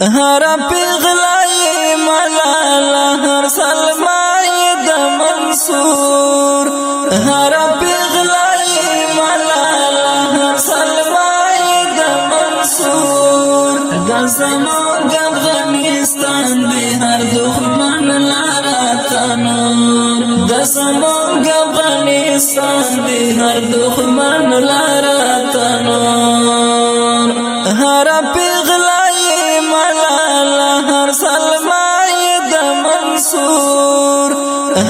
هر پیغلای ملالا هر سلمای د منصور هر پیغلای ملالا هر سلمای د منصور د زمان افغانستان دی هر دښمن لاره تنور د زمان افغانستان دی هر دښمن لاره تنور هر پیغلای ملالا هر سلمای د منصور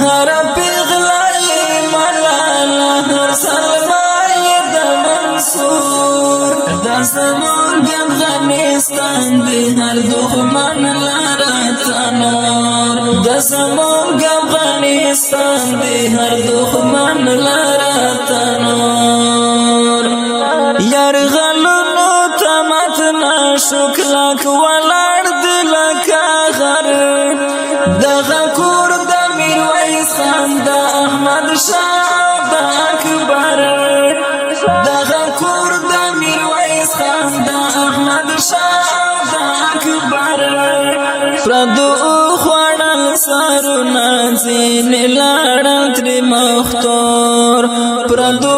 هر پیغلای ملالا هر سلمای د منصور د زمان افغانستان دی هر دښمن لاره تنور د زمان افغانستان دی هر دښمن لاره تنور یرغلونو تمت نشکلک ولړ دلکا غر دغه کور د میرویس خان د احمد شاه د اکبر دغه کور د میرویس خان د احمد شاه د اکبر پردو خوړل سرونه ځینې لاړل ترې مختور پردو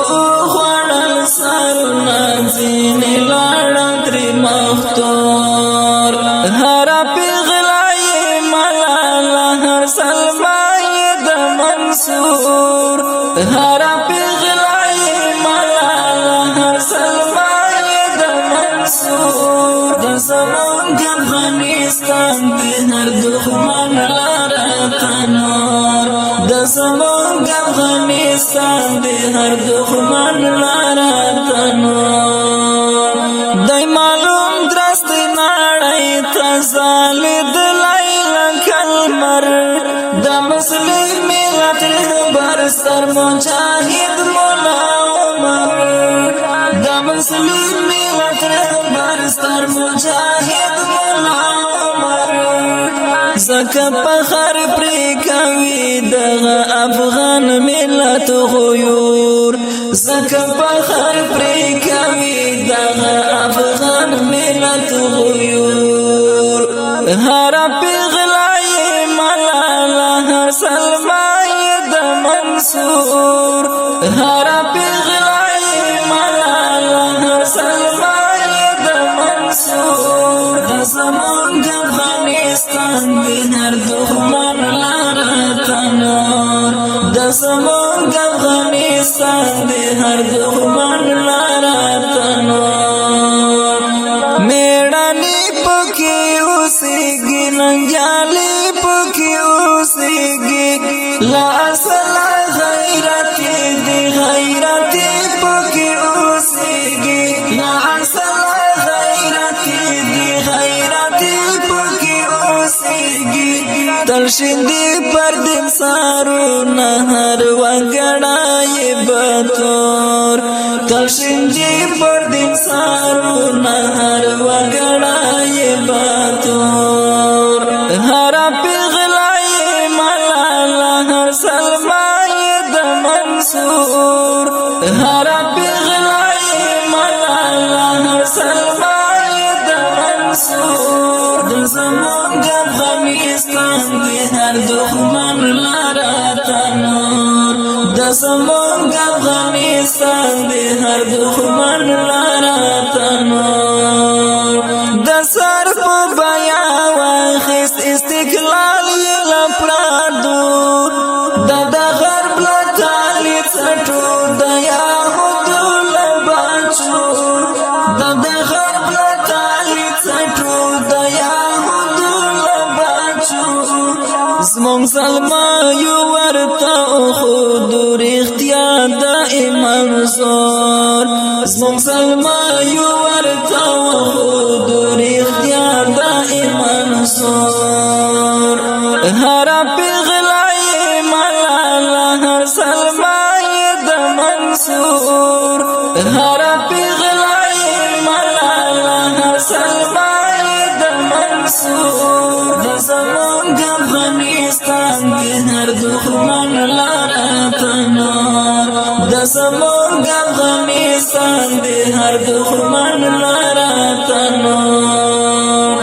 خوړل سرونه ځینې لاړل ترې مختور هر پیغلای ملالا هر سلمای د منصور هر پیغلای ملالا هر سلمای د منصور د زمان افغانستان دی هر دښمن لاره تنور د زمان افغانستان دی هر دښمن لاره تنور دای معلوم درست نړۍ ته ځلېدلی لکه لمر د مسلم ملت رهبر ستر مجاهد مولا عمر د مسلم ملت رهبر ستر مجاهد مولا عمر زکه فخر پرې کوي دغه افغان ملت غیور زکه فخر پرې کوي دغه افغان ملت غیور هر پیغلای ملالا هر سلمای د منصور هر پیغلای ملالا هر سلمای د منصور د زمان افغانستان دی هر دښمن لاره تنور د زمان افغانستان دی هر دښمن لاره تنور میړنی پکې اوسېږي ننګیالي پکې اوسېږي لا اصل غیرت دی غیرت پکې اوسېږي لا اصل غیرت دی غیرت پکې اوسېږي تلشندې پر دین سارونه هر وګړی بتور تلشندې پر دین سارونه هر وګړی بتور هر پیغلای ملالا هر سلمای د منصور هر پیغلای ملالا هر سلمای د منصور د زمان افغانستان دی هر دښمن لاره تنور د زمان افغانستان دی هر دښمن لاره تنور د سر په بیا واخیست استقلال یې له پردو د غرب له تالي څټو د یهودو له بچو د غرب له تالي څټو د یهودو له بچو زمونږ سلمایو ورته خودو رښتیا د ایمان زور زمونږ سلمایو ورته خودو رښتیا د ایمان زور هر پیغلای ملالا هر سلمای د منصور هر پیغلای ملالا هر سلمای د منصور د زمان افغانستان دی هر دښمن لاره تنور د زمان افغانستان دی هر دښمن لاره تنور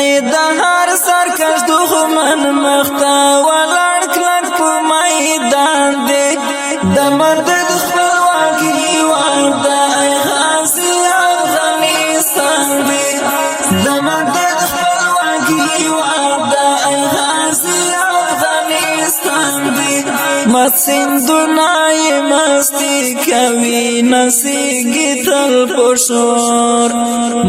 دای د هر سرکش دښمن مخته ولاړ کلک په میدان دی د مرد د خپلواکۍ وار دی غازي افغانستان دی د مرد د خپلواکۍ وار دی غازي افغانستان دی مست سندونه یې مستی کوي نڅیږي تل په شور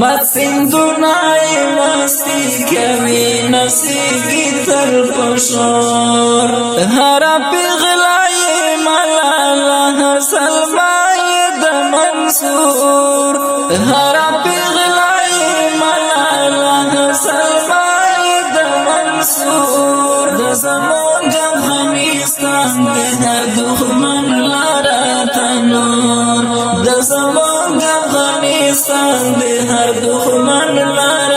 مست سندونه یې مستی کوي نڅیږي تل په شور هره پیغله یې ملاله هر سلما یې د منصور هره پیغله یې ملاله هر سلما یې د منصور د زمونږ افغانستان د دښمن لاره تنور د زمونږ افغانستان د هر دښمن لاره